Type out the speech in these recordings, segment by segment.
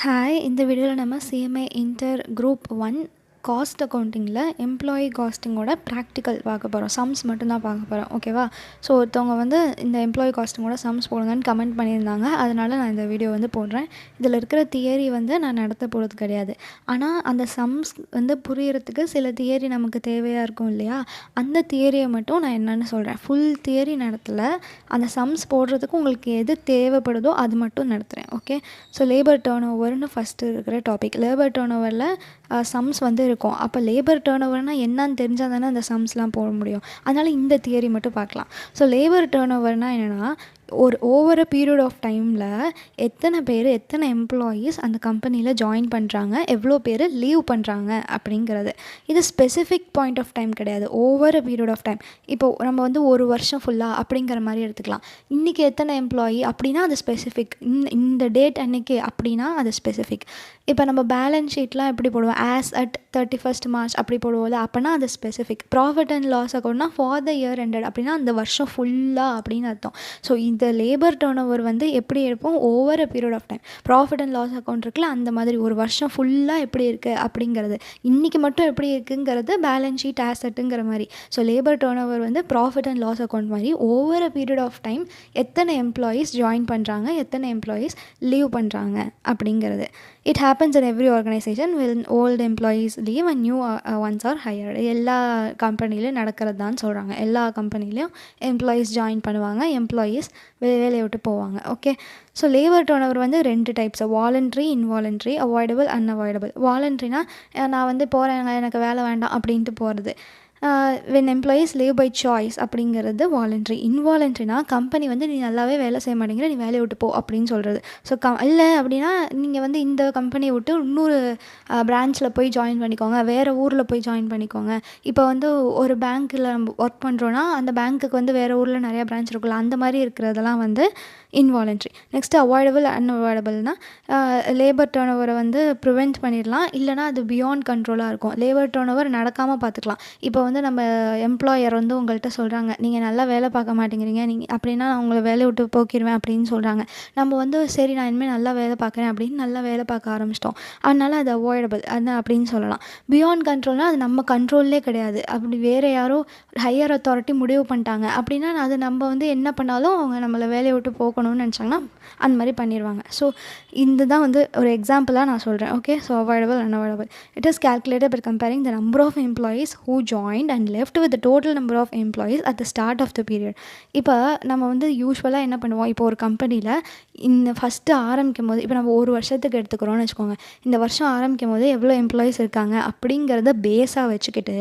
Hi, இந்த வீடியோவில் நம்ம சிஎம்ஏ இன்டர் குரூப் 1 காஸ்ட் அக்கௌண்டிங்கில் எம்ப்ளாயி காஸ்டிங்கோட ப்ராக்டிக்கல் பார்க்க போகிறோம். சம்ஸ் மட்டும்தான் பார்க்க போகிறோம். ஓகேவா? ஸோ ஒருத்தவங்க வந்து இந்த எம்ப்ளாயி காஸ்டிங்கோட சம்ஸ் போடுங்கன்னு கமெண்ட் பண்ணியிருந்தாங்க. அதனால் நான் இந்த வீடியோ வந்து போடுறேன். இதில் இருக்கிற தியரி வந்து நான் நடத்த போகிறது கிடையாது. ஆனால் அந்த சம்ஸ் வந்து புரியறதுக்கு சில தியரி நமக்கு தேவையாக இருக்கும் இல்லையா? அந்த தியரியை மட்டும் நான் என்னென்னு சொல்கிறேன். ஃபுல் தியரி நடத்தலை. அந்த சம்ஸ் போடுறதுக்கு உங்களுக்கு எது தேவைப்படுதோ அது மட்டும் நடத்துகிறேன். ஓகே? ஸோ லேபர் டர்ன் ஓவர்னு ஃபஸ்ட்டு இருக்கிற டாபிக். லேபர் டர்ன் ஓவரில் சம்ஸ் வந்து இருக்கும். அப்போ லேபர் டர்ன் ஓவர்னால் என்னன்னு தெரிஞ்சால் தானே அந்த சம்ஸ்லாம் போட முடியும். அதனால் இந்த தியரி மட்டும் பார்க்கலாம். ஸோ லேபர் டர்ன் ஓவர்னால் என்னென்னா, ஓவர் அ பீரியட் ஆஃப் டைமில் எத்தனை எம்ப்ளாயீஸ் அந்த கம்பெனியில் ஜாயின் பண்ணுறாங்க, எவ்வளோ பேர் லீவ் பண்ணுறாங்க அப்படிங்கிறது. இது ஸ்பெசிஃபிக் பாயிண்ட் ஆஃப் டைம் கிடையாது. Over a period of time. இப்போது நம்ம வந்து ஒரு வருஷம் ஃபுல்லாக அப்படிங்கிற மாதிரி எடுத்துக்கலாம். இன்றைக்கி எத்தனை எம்ப்ளாயி அப்படின்னா அது ஸ்பெசிஃபிக். இந்த டேட் அன்றைக்கி அப்படின்னா அது ஸ்பெசிஃபிக். இப்போ நம்ம பேலன்ஸ் ஷீட்லாம் எப்படி போடுவோம், ஆஸ் அட் 31st March அப்படி போடுவோம்ல, அப்போனா அது ஸ்பெசிஃபிக். ப்ராஃபிட் அண்ட் லாஸ் அக்கௌண்ட்னா ஃபார் த இயர் எண்டட் அப்படின்னா அந்த வருஷம் ஃபுல்லாக அப்படின்னு அர்த்தம். ஸோ இந்த லேபர் டர்ன் ஓவர் வந்து எப்படி எடுப்போம், over a period of time. Profit and loss account இருக்குல்ல, அந்த மாதிரி ஒரு வருஷம் ஃபுல்லாக எப்படி இருக்குது அப்படிங்கிறது, இன்றைக்கி மட்டும் எப்படி இருக்குங்கிறது பேலன்ஸ் ஷீட் ஆசட்டுங்கிற மாதிரி. ஸோ லேபர் டர்ன் ஓவர் வந்து ப்ராஃபிட் அண்ட் லாஸ் அக்கௌண்ட் மாதிரி over a period of time எத்தனை எம்ப்ளாயீஸ் ஜாயின் பண்ணுறாங்க, எத்தனை எம்ப்ளாயீஸ் லீவ் பண்ணுறாங்க அப்படிங்கிறது. It happens in every organisation when old employees leave and new ones are hired. எல்லா கம்பெனிலையும் நடக்கிறது தான் சொல்கிறாங்க. எல்லா கம்பெனிலையும் எம்ப்ளாயீஸ் ஜாயின் பண்ணுவாங்க, எம்ப்ளாயீஸ் வேலையை விட்டு போவாங்க. Okay? So labour turn over வந்து 2 types: voluntary, involuntary, avoidable, unavoidable. வாலண்ட்ரினா நான் வந்து போகிறேங்க, எனக்கு வேலை வேண்டாம் அப்படின்ட்டு போகிறது. when employees leave by choice அப்படிங்கிறது வாலண்ட்ரி. இன்வாலண்ட்ரினா கம்பெனி வந்து நீ நல்லாவே வேலை செய்ய மாட்டேங்கிற, நீ வேலையை விட்டு போ அப்படின்னு சொல்கிறது. ஸோ இல்லை அப்படின்னா நீங்கள் வந்து இந்த கம்பெனியை விட்டு இன்னொரு பிரான்ச்சில் போய் ஜாயின் பண்ணிக்கோங்க, வேறு ஊரில் போய் ஜாயின் பண்ணிக்கோங்க. இப்போ வந்து ஒரு பேங்க்கில் நம்ம ஒர்க் பண்ணுறோன்னா அந்த பேங்க்குக்கு வந்து வேறு ஊரில் நிறையா பிரான்ச் இருக்குல்ல, அந்த மாதிரி இருக்கிறதெல்லாம் வந்து இன்வாலண்ட்ரி. நெக்ஸ்ட்டு அவாய்டபிள், அன்அவாய்டபிள்னால் லேபர் டர்ன் ஓவரை வந்து ப்ரிவெண்ட் பண்ணிடலாம், இல்லைனா அது பியாண்ட் கண்ட்ரோலாக இருக்கும். லேபர் டர்ன் ஓவர் நடக்காமல் பார்த்துக்கலாம். இப்போ வந்து நம்ம எம்ப்ளாயர் வந்து உங்கள்கிட்ட சொல்கிறாங்க, நீங்கள் நல்லா வேலை பார்க்க மாட்டேங்கிறீங்க, நீங்கள் அப்படின்னா நான் உங்களை வேலையை விட்டு போக்கிடுவேன் அப்படின்னு சொல்கிறாங்க. நம்ம வந்து சரி நான் இனிமேல் நல்லா வேலை பார்க்குறேன் அப்படின்னு நல்லா வேலை பார்க்க ஆரம்பிச்சிட்டோம். அதனால் அது அவாய்டபிள் அது அப்படின்னு சொல்லலாம். பியாண்ட் கண்ட்ரோல்னால் அது நம்ம கண்ட்ரோல்லே கிடையாது. அப்படி வேறு யாரோ ஹையர் அத்தாரிட்டி முடிவு பண்ணிட்டாங்க அப்படின்னா அது நம்ம வந்து என்ன பண்ணாலும் அவங்க நம்மளை வேலையை விட்டு போக்கணும்னு நினச்சாங்கன்னா அந்த மாதிரி பண்ணிடுவாங்க. ஸோ இந்த தான் வந்து ஒரு எக்ஸாம்பிளாக நான் சொல்கிறேன். Okay? So avoidable, unavoidable. It is calculated by comparing the number of employees who joined and left with the total number of employees at the start of the period. இப்போ நம்ம வந்து யூஸ்வலாக என்ன பண்ணுவோம், இப்போ ஒரு கம்பெனியில் இந்த ஃபஸ்ட்டு ஆரம்பிக்கும் போது, இப்போ நம்ம ஒரு வருஷத்துக்கு எடுத்துக்கிறோன்னு வச்சுக்கோங்க, இந்த வருஷம் ஆரம்பிக்கும் போது எவ்வளோ எம்ப்ளாயீஸ் இருக்காங்க அப்படிங்கிறத பேஸாக வச்சுக்கிட்டு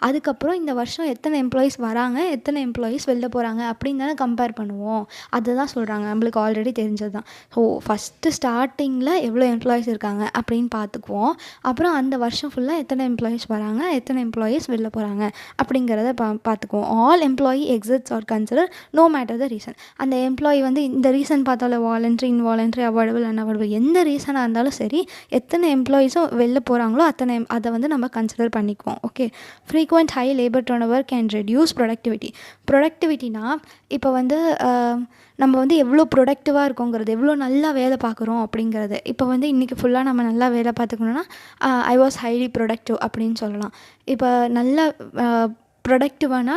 அதுக்கப்புறம் இந்த வருஷம் எத்தனை எம்ப்ளாயீஸ் வராங்க, எத்தனை எம்ப்ளாயீஸ் வெளில போகிறாங்க அப்படின்னு தானே கம்பேர் பண்ணுவோம். அதை தான் சொல்கிறாங்க, நம்மளுக்கு ஆல்ரெடி தெரிஞ்சது தான். ஸோ ஃபஸ்ட்டு ஸ்டார்டிங்கில் எவ்வளோ எம்ப்ளாயீஸ் இருக்காங்க அப்படின்னு பார்த்துக்குவோம். அப்புறம் அந்த வருஷம் ஃபுல்லாக எத்தனை எம்ப்ளாயீஸ் வராங்க, எத்தனை எம்ப்ளாயீஸ் வெளில போகிறாங்க அப்படிங்கிறத பார்த்துக்குவோம். All employee exits are consider no matter the reason. அந்த எம்ப்ளாயி வந்து இந்த ரீசன் பார்த்தாலும் வாலண்ட்ரி, இன்வாலண்ட்ரி, அவாய்டபிள், அன்அவாய்டபிள் எந்த ரீசனாக இருந்தாலும் சரி, எத்தனை எம்ப்ளாயீஸும் வெளில போகிறாங்களோ அதை வந்து நம்ம கன்சிடர் பண்ணிக்குவோம். Okay? Frequent high labour turn over can reduce productivity. ப்ரொடக்டிவிட்டினா இப்போ வந்து நம்ம வந்து எவ்வளோ ப்ரொடக்டிவாக இருக்கோங்கிறது, எவ்வளோ நல்லா வேலை பார்க்குறோம் அப்படிங்கிறது. இப்போ வந்து இன்றைக்கி ஃபுல்லாக நம்ம நல்லா வேலை பார்த்துக்கணுன்னா ஐ வாஸ் ஹைலி ப்ரொடக்டிவ் அப்படின்னு சொல்லலாம். இப்போ நல்லா ப்ரொடக்டிவானா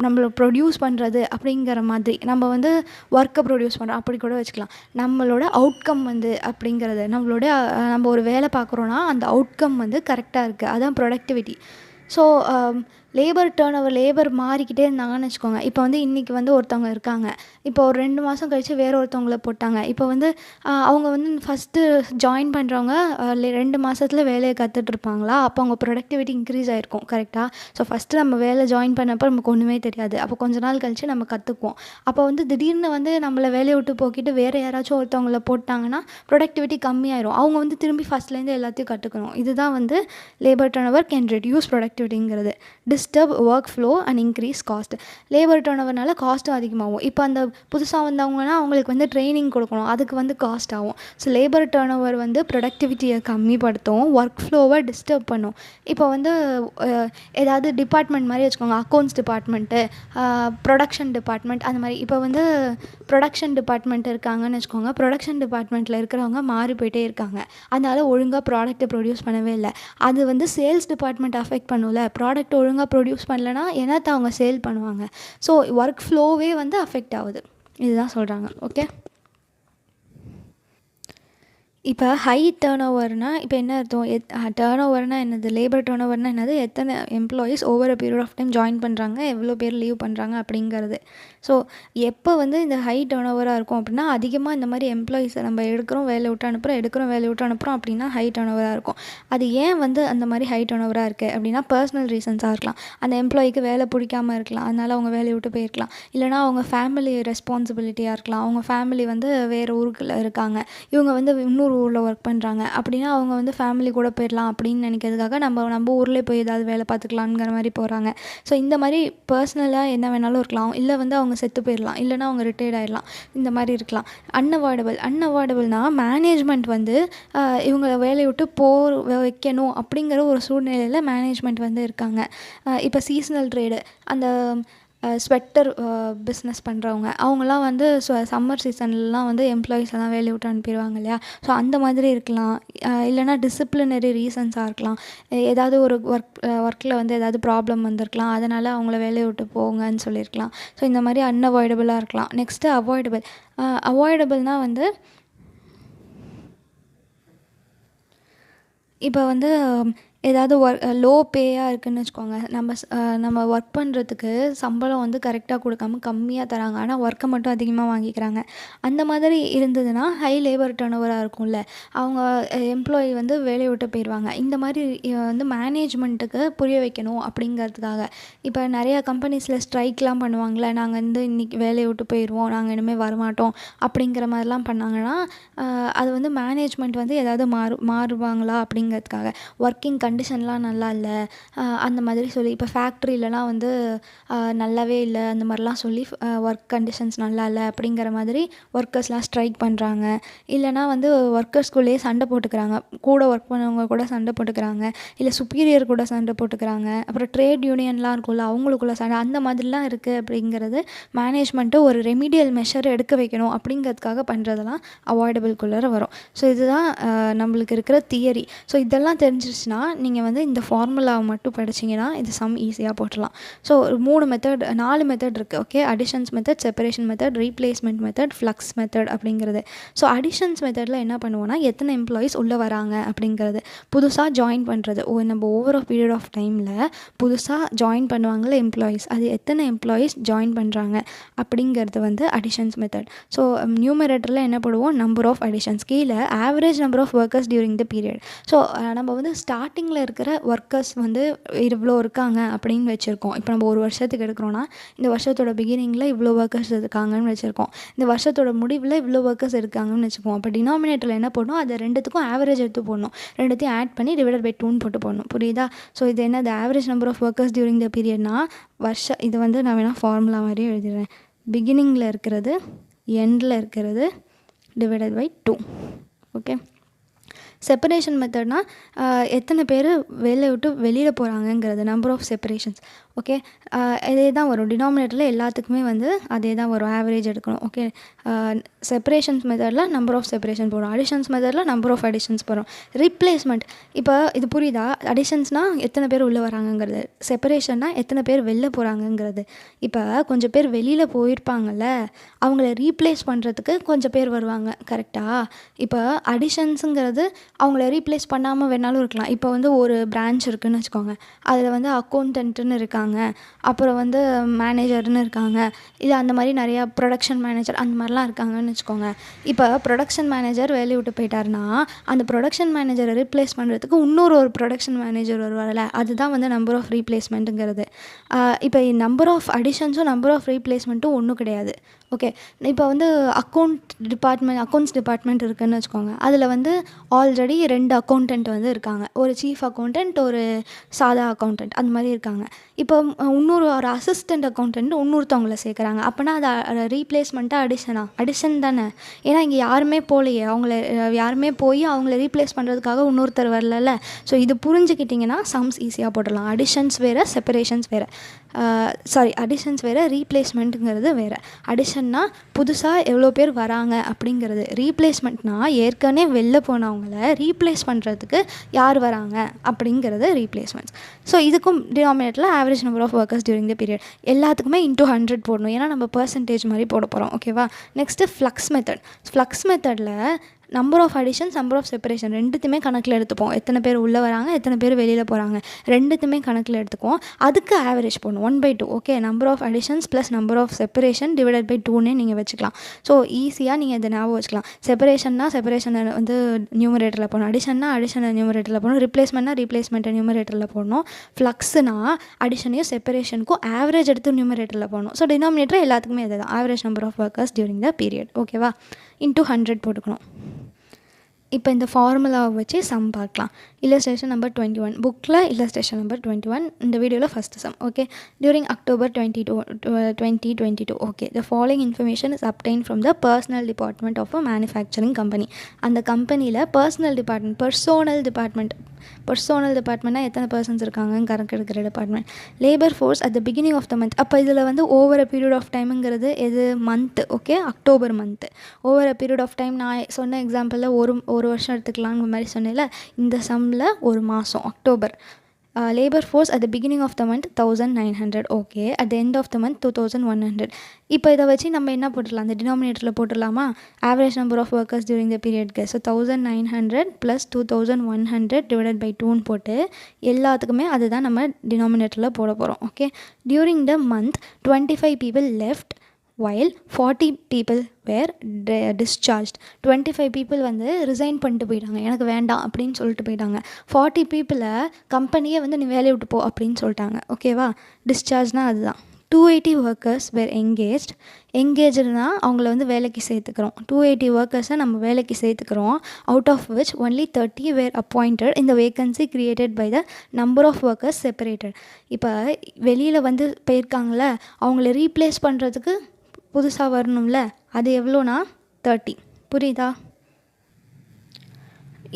நம்மளை ப்ரொடியூஸ் பண்ணுறது அப்படிங்கிற மாதிரி, நம்ம வந்து ஒர்க்கை ப்ரொடியூஸ் பண்ணுறோம் அப்படி கூட வச்சுக்கலாம். நம்மளோட அவுட்கம் வந்து அப்படிங்கிறது, நம்ம ஒரு வேலை பார்க்குறோன்னா அந்த அவுட்கம் வந்து கரெக்டாக இருக்குது, அதுதான் productivity. So labour turn over, labour மாறிக்கிட்டே இருந்தாங்கன்னு வச்சுக்கோங்க. இப்போ வந்து இன்றைக்கி வந்து ஒருத்தவங்க இருக்காங்க, இப்போ ஒரு 2 மாதம் கழித்து வேறு ஒருத்தவங்கள போட்டாங்க. இப்போ வந்து அவங்க வந்து ஃபஸ்ட்டு ஜாயின் பண்ணுறவங்க 2 மாதத்தில் வேலையை கற்றுட்ருப்பாங்களா, அப்போ அவங்க ப்ரொடக்டிவிட்டி இன்க்ரீஸ் ஆகிருக்கும். கரெக்டாக? ஸோ ஃபஸ்ட்டு நம்ம வேலை ஜாயின் பண்ணப்போ நமக்கு ஒன்றுமே தெரியாது. அப்போ கொஞ்ச நாள் கழித்து நம்ம கற்றுக்குவோம். அப்போ வந்து திடீர்னு வந்து நம்மளை வேலையை விட்டு போக்கிட்டு வேறு யாராச்சும் ஒருத்தவங்கள போட்டாங்கன்னா ப்ரொடக்டிவிட்டி கம்மியாயிரும். அவங்க வந்து திரும்பி ஃபஸ்ட்லேருந்து எல்லாத்தையும் கற்றுக்கணும். இதுதான் வந்து labour turn over can reduce ப்ரொடக்டிவிட்டிங்கிறது. Disturb work flow and increase cost. Labour turn ஓவர்னால காஸ்ட்டும் அதிகமாகும். இப்போ அந்த புதுசாக வந்தவங்கன்னா அவங்களுக்கு வந்து ட்ரைனிங் கொடுக்கணும், அதுக்கு வந்து காஸ்ட் ஆகும். ஸோ லேபர் டர்ன் ஓவர் வந்து ப்ரொடக்டிவிட்டியை கம்மிப்படுத்தும், ஒர்க் ஃப்ளோவை டிஸ்டர்ப் பண்ணும். இப்போ வந்து ஏதாவது டிபார்ட்மெண்ட் மாதிரி வச்சுக்கோங்க, அக்கௌண்ட்ஸ் டிபார்ட்மெண்ட்டு, ப்ரொடக்ஷன் டிபார்ட்மெண்ட், அந்த மாதிரி. இப்போ வந்து ப்ரொடக்ஷன் டிபார்ட்மெண்ட் இருக்காங்கன்னு வச்சுக்கோங்க, ப்ரொடக்ஷன் டிபார்ட்மெண்ட்டில் இருக்கிறவங்க மாறி போயிட்டே இருக்காங்க, அதனால் ஒழுங்காக ப்ராடக்ட்டை ப்ரொடியூஸ் பண்ணவே இல்லை. அது வந்து சேல்ஸ் டிபார்ட்மெண்ட் அஃபெக்ட் பண்ணும்ல, ப்ராடக்ட் ஒழுங்காக ப்ரொடியூஸ் பண்ணலைன்னா என்னத்தை அவங்க சேல் பண்ணுவாங்க. ஸோ ஒர்க் ஃப்ளோவே வந்து அஃபெக்ட் ஆகுது, இதுதான் சொல்கிறாங்க. ஓகே, இப்போ ஹை டர்ன் ஓவர்னால் இப்போ என்ன அர்த்தம்? டர்ன் ஓவர்னால் என்னது? லேபர் டர்ன் ஓவர்னால் என்னது? எத்தனை employees over a period of time join பண்ணுறாங்க, எவ்வளோ பேர் லீவ் பண்ணுறாங்க அப்படிங்கிறது. ஸோ எப்போ வந்து இந்த ஹை டர்ன் ஓவராக இருக்கும் அப்படின்னா, அதிகமாக இந்த மாதிரி எம்ப்ளாயீஸை நம்ம எடுக்கிறோம், வேலை விட்டு அனுப்புகிறோம் அப்படின்னா ஹை டர்ன் ஓவராக இருக்கும். அது ஏன் வந்து அந்த மாதிரி ஹை டர்ன் ஓவராக இருக்குது அப்படின்னா, பர்சனல் ரீசன்ஸாக இருக்கலாம். அந்த எம்ப்ளாயிக்கு வேலை பிடிக்காமல் இருக்கலாம், அதனால் அவங்க வேலையை விட்டு போயிருக்கலாம். இல்லைனா அவங்க ஃபேமிலி ரெஸ்பான்சிபிலிட்டியாக இருக்கலாம், அவங்க ஃபேமிலி வந்து வேறு ஊருக்குள்ள இருக்காங்க, இவங்க வந்து இன்னொரு ஊரில் ஒர்க் பண்ணுறாங்க அப்படின்னா அவங்க வந்து ஃபேமிலி கூட போயிடலாம் அப்படின்னு நினைக்கிறதுக்காக நம்ம ஊர்லேயே போய் ஏதாவது வேலை பார்த்துக்கலாங்கிற மாதிரி போகிறாங்க. ஸோ இந்த மாதிரி பர்சனலாக என்ன வேணாலும் இருக்கலாம், இல்லை வந்து அவங்க செத்து போயிடலாம், இல்லைனா அவங்க ரிட்டையர்ட் ஆகிடலாம், இந்த மாதிரி இருக்கலாம். அன்அவாய்டபுள்னால் மேனேஜ்மெண்ட் வந்து இவங்களை வேலையை விட்டு வைக்கணும் அப்படிங்கிற ஒரு சூழ்நிலையில் மேனேஜ்மெண்ட் வந்து இருக்காங்க. இப்போ சீசனல் ட்ரேடு, அந்த ஸ்வெட்டர் பிஸ்னஸ் பண்ணுறவங்க, அவங்களாம் வந்து சம்மர் சீசன்லலாம் வந்து எம்ப்ளாயீஸ் எல்லாம் வேலையை விட்டு அனுப்பிடுவாங்க இல்லையா. ஸோ அந்த மாதிரி இருக்கலாம். இல்லைனா டிசிப்ளினரி ரீசன்ஸாக இருக்கலாம், ஏதாவது ஒரு ஒர்க்கில் வந்து ஏதாவது ப்ராப்ளம் வந்திருக்கலாம், அதனால் அவங்கள வேலையை விட்டு போங்கன்னு சொல்லியிருக்கலாம். ஸோ இந்த மாதிரி அன்அவாய்டபுளாக இருக்கலாம். நெக்ஸ்ட்டு அவாய்டபுள்னால் வந்து இப்போ வந்து ஏதாவது லோ பேயாக இருக்குதுன்னு வச்சுக்கோங்க, நம்ம ஒர்க் பண்ணுறதுக்கு சம்பளம் வந்து கரெக்டாக கொடுக்காம கம்மியாக தராங்க, ஆனால் ஒர்க்கை மட்டும் அதிகமாக வாங்கிக்கிறாங்க. அந்த மாதிரி இருந்ததுன்னா ஹை லேபர் டர்ன் ஓவராக இருக்கும்ல, அவங்க எம்ப்ளாயி வந்து வேலையை விட்டு போயிடுவாங்க. இந்த மாதிரி வந்து மேனேஜ்மெண்ட்டுக்கு புரிய வைக்கணும் அப்படிங்கிறதுக்காக. இப்போ நிறையா கம்பெனிஸில் ஸ்ட்ரைக்லாம் பண்ணுவாங்களே, நாங்கள் வந்து இன்றைக்கி வேலையை விட்டு போயிடுவோம், நாங்கள் இனிமேல் வரமாட்டோம் அப்படிங்கிற மாதிரிலாம் பண்ணாங்கன்னா அது வந்து மேனேஜ்மெண்ட் வந்து ஏதாவது மாறுவாங்களா அப்படிங்கிறதுக்காக. ஒர்க்கிங் கண்டிஷன்லாம் நல்லா இல்லை அந்த மாதிரி சொல்லி, இப்போ ஃபேக்ட்ரியிலலாம் வந்து நல்லாவே இல்லை அந்த மாதிரிலாம் சொல்லி ஒர்க் கண்டிஷன்ஸ் நல்லா இல்லை அப்படிங்கிற மாதிரி ஒர்க்கர்ஸ்லாம் ஸ்ட்ரைக் பண்ணுறாங்க. இல்லைனா வந்து ஒர்க்கர்ஸ்குள்ளேயே சண்டை போட்டுக்கிறாங்க, கூட ஒர்க் பண்ணவங்க கூட சண்டை போட்டுக்கிறாங்க, இல்லை சுப்பீரியர் கூட சண்டை போட்டுக்கிறாங்க. அப்புறம் ட்ரேட் யூனியன்லாம் இருக்கும்ல, அவங்களுக்குள்ள சண்டை, அந்த மாதிரிலாம் இருக்குது. அப்படிங்கிறது மேனேஜ்மெண்ட்டு ஒரு ரெமிடியல் மெஷர் எடுக்க வைக்கணும் அப்படிங்கிறதுக்காக பண்ணுறதெல்லாம் அவாய்டபுள்குள்ளே வரும். ஸோ இதுதான் நம்மளுக்கு இருக்கிற தியரி. ஸோ இதெல்லாம் தெரிஞ்சிருச்சுன்னா நீங்கள் வந்து இந்த ஃபார்முலாவை மட்டும் படிச்சிங்கன்னா இது சம் ஈஸியாக போட்டுடலாம். ஸோ ஒரு 4 மெத்தட் இருக்குது. Okay, additions method, separation method, replacement method, flux method அப்படிங்கிறது. ஸோ அடிஷன்ஸ் மெத்தடில் என்ன பண்ணுவோன்னா, எத்தனை எம்ப்ளாயீஸ் உள்ளே வராங்க அப்படிங்கிறது, புதுசாக ஜாயின் பண்ணுறது. நம்ம ஓவர் ஆஃப் பீரியட் ஆஃப் டைமில் புதுசாக ஜாயின் பண்ணுவாங்களே எம்ப்ளாயீஸ், அது எத்தனை எம்ப்ளாயீஸ் ஜாயின் பண்ணுறாங்க அப்படிங்கிறது வந்து அடிஷன்ஸ் மெத்தட். ஸோ நியூமரேட்டரில் என்ன போடுவோம், நம்பர் ஆஃப் அடிஷன்ஸ், கீழே average number of workers during the period. So நம்ம வந்து ஸ்டார்டிங்கில் இருக்கிற ஒர்க்கர்ஸ் வந்து இவ்வளோ இருக்காங்க அப்படின்னு வச்சுருக்கோம். இப்போ நம்ம ஒரு வருஷத்துக்கு எடுக்கிறோன்னா, இந்த வருஷத்தோட பிகினிங்கில் இவ்வளோ ஒர்க்கர்ஸ் இருக்காங்கன்னு வச்சுருக்கோம், இந்த வருஷத்தோட முடிவில் இவ்வளோ ஒர்க்கர்ஸ் இருக்காங்கன்னு வச்சுக்குவோம். அப்போ டினாமினேட்டரில் என்ன போடணும், அது ரெண்டுத்துக்கும் ஆவரேஜ் எடுத்து போடணும், ரெண்டுத்தையும் ஆட் பண்ணி டிவைடட் பை 2ன்னு போட்டு போடணும். புரியுதா? ஸோ இது என்ன, average number of workers during the பீரியட்னா இது வந்து நான் வேணால் ஃபார்முலா மாதிரி எழுதிடுறேன். பிகினிங்கில் இருக்கிறது, எண்டில் இருக்கிறது, டிவைடட் பை 2. ஓகே, செப்பரேஷன் மெத்தட்னால் எத்தனை பேர் வேலையை விட்டு வெளியில் போகிறாங்கங்கிறது, நம்பர் ஆஃப் செப்பரேஷன்ஸ். ஓகே, இதே தான் வரும் டினாமினேட்டரில், எல்லாத்துக்குமே வந்து அதே தான் வரும், ஆவரேஜ் எடுக்கணும். ஓகே, செப்பரேஷன்ஸ் மெத்தடில் நம்பர் ஆஃப் செப்பரேஷன் போடும், அடிஷன்ஸ் மெத்தடில் நம்பர் ஆஃப் அடிஷன்ஸ் போடும். ரீப்ளேஸ்மெண்ட், இப்போ இது புரியுதா? அடிஷன்ஸ்னால் எத்தனை பேர் உள்ளே வராங்கங்கிறது, செப்பரேஷன்னா எத்தனை பேர் வெளில போகிறாங்கங்கிறது. இப்போ கொஞ்சம் பேர் வெளியில் போயிருப்பாங்கள்ல, அவங்கள ரீப்ளேஸ் பண்ணுறதுக்கு கொஞ்சம் பேர் வருவாங்க, கரெக்டாக? இப்போ அடிஷன்ஸுங்கிறது அவங்கள ரீப்ளேஸ் பண்ணாமல் வேணாலும் இருக்கலாம். இப்போ வந்து ஒரு பிரான்ச் இருக்குதுன்னு வச்சுக்கோங்க, அதில் வந்து அக்கௌண்டன்ட்டுன்னு இருக்காங்க, அப்புறம் வந்து மேனேஜர்னு இருக்காங்க, இல்லை அந்த மாதிரி நிறையா ப்ரொடக்ஷன் மேனேஜர் அந்த மாதிரிலாம் இருக்காங்கன்னு வச்சுக்கோங்க. இப்போ ப்ரொடக்ஷன் மேனேஜர் வேலையை விட்டு போயிட்டாருன்னா, அந்த ப்ரொடக்ஷன் மேனேஜரை ரீப்ளேஸ் பண்ணுறதுக்கு ஒரு ப்ரொடக்ஷன் மேனேஜர் வருவார்ல, அதுதான் வந்து நம்பர் ஆஃப் ரீப்ளேஸ்மெண்ட்டுங்கிறது. இப்போ நம்பர் ஆஃப் அடிஷன்ஸும் நம்பர் ஆஃப் ரீப்ளேஸ்மெண்ட்டும் ஒன்றும் கிடையாது. ஓகே, இப்போ வந்து அக்கௌண்ட்ஸ் டிபார்ட்மெண்ட் இருக்குதுன்னு வச்சுக்கோங்க, அதில் வந்து ஆல்ரெடி ஆல்ரெடி 2 அக்கௌண்டன்ட் வந்து இருக்காங்க. ஒரு சீஃப் அக்கௌண்டன்ட், ஒரு சாதா அக்கௌண்டன்ட் அந்த மாதிரி இருக்காங்க. இப்போ ஒரு அசிஸ்டன்ட் அக்கௌண்டன்ட் இன்னொருத்தவங்கள சேர்க்குறாங்க. அப்போனா அது ரீப்ளேஸ்மெண்ட்டா அடிஷனா? அடிஷன் தானே. ஏன்னா இங்கே யாருமே போகலையே, யாருமே போய் அவங்கள ரீப்ளேஸ் பண்ணுறதுக்காக இன்னொருத்தர் வரலல்ல. ஸோ இது புரிஞ்சுக்கிட்டிங்கன்னா சம்ஸ் ஈஸியாக போட்டுடலாம். அடிஷன்ஸ் வேறு, செப்பரேஷன்ஸ் வேறு. அடிஷன்ஸ் வேறு, ரீப்ளேஸ்மெண்ட்டுங்கிறது வேறு. அடிஷன்னா புதுசாக எவ்வளோ பேர் வராங்க அப்படிங்கிறது. ரீப்ளேஸ்மெண்ட்னா ஏற்கனவே வெளில போனவங்கள ரீப்ளேஸ் பண்ணுறதுக்கு யார் வராங்க அப்படிங்கிறது ரீப்ளேஸ்மெண்ட்ஸ். ஸோ இதுக்கும் டினாமினேட்டரில் average number of workers during the period எல்லாத்துக்குமே இன்டூ 100 போடணும். ஏன்னா நம்ம பர்சன்டேஜ் மாதிரி போட போகிறோம். ஓகேவா. நெக்ஸ்ட்டு ஃப்ளக்ஸ் மெத்தடில் number of additions, number of separation ரெண்டுத்தையுமே கணக்கில் எடுத்துப்போம். எத்தனை பேர் உள்ளே வராங்க, எத்தனை பேர் வெளியில் போகிறாங்க, ரெண்டுத்தையுமே கணக்கில் எடுத்துக்குவோம். அதுக்கு ஆவரேஜ் போடணும் 1/2. Okay. Number of additions plus number of separation divided by 2ன்னு நீங்கள் வச்சுக்கலாம். ஸோ ஈஸியாக நீங்கள் இதை ஞாபகம் வச்சுக்கலாம். செப்பரேஷனை வந்து நியூமரேட்டரில் போடணும், அடிஷனை நியூமரேட்டரில் போடணும், ரீப்ளேஸ்மெண்ட்டை நியூமரேட்டரில் போடணும், ஃப்ளக்ஸ்னா அடிஷனையும் செப்பரேஷனுக்கும் ஆவரேஜ் எடுத்து நியூமரேட்டரில் போடணும். ஸோ டினாமினேட்டர் எல்லாத்துக்குமே இதுதான் average number of workers during the period. ஓகேவா. இன்டூ 100 போட்டுக்கணும். இப்போ இந்த ஃபார்முலாவை வச்சு சம் பார்க்கலாம். இல்லஸ்ட்ரேஷன் நம்பர் 21 புக்கில் இல்லஸ்ட்ரேஷன் நம்பர் 21, இந்த வீடியோவில் first sum. Okay. During October 2022 okay the following information is obtain from the personnel department of a manufacturing company. அந்த கம்பெனியில் பர்சனல் டிபார்ட்மெண்ட்னா எத்தனை பர்சன்ஸ் இருக்காங்கன்னு கணக்கு எடுக்கிற department. Labour force at the beginning of the month. அப்போ இதில் வந்து ஓவர் அ பீரியட் ஆஃப் டைமுங்கிறது எது? Month. Okay. October month. Over a period of time நான் சொன்ன எக்ஸாம்பிளில் ஒரு வருஷம் எடுத்துக்கலாங்கிற மாதிரி சொன்னேன்ல. இந்த சம்மில் ஒரு மாதம் October. Labour force at the beginning of the month 1900. Okay. At the end of the month 2100. இப்போ இதை வச்சு நம்ம என்ன போட்டுடலாம்? அந்த டினாமினேட்டரில் போட்டுடலாமா? Average number of workers during the பீரியட்க்கு. ஸோ 1900 ப்ளஸ் 2100 டிவைடட் பை 2ன்னு போட்டு எல்லாத்துக்குமே அதுதான் நம்ம டினாமினேட்டரில் போட போகிறோம். Okay. During the month 25 people left while 40 people were discharged. 25 people வந்து ரிசைன் பண்ணிட்டு போயிட்டாங்க, எனக்கு வேண்டாம் அப்படின்னு சொல்லிட்டு போயிட்டாங்க. 40 people கம்பெனியே வந்து நீ வேலையை விட்டு போ அப்படின்னு சொல்லிட்டாங்க. ஓகேவா. டிஸ்சார்ஜ்னால் அதுதான். 280 workers were எங்கேஜ்னா அவங்கள வந்து வேலைக்கு சேர்த்துக்கிறோம். 280 workersஸை நம்ம வேலைக்கு சேர்த்துக்கிறோம். Out of which only 30 were appointed in the vacancy created by the number of workers separated. இப்போ வெளியில் வந்து போயிருக்காங்கள, அவங்கள ரீப்ளேஸ் பண்ணுறதுக்கு புதுசாக வரணும்ல, அது எவ்வளோனா 30. புரியுதா.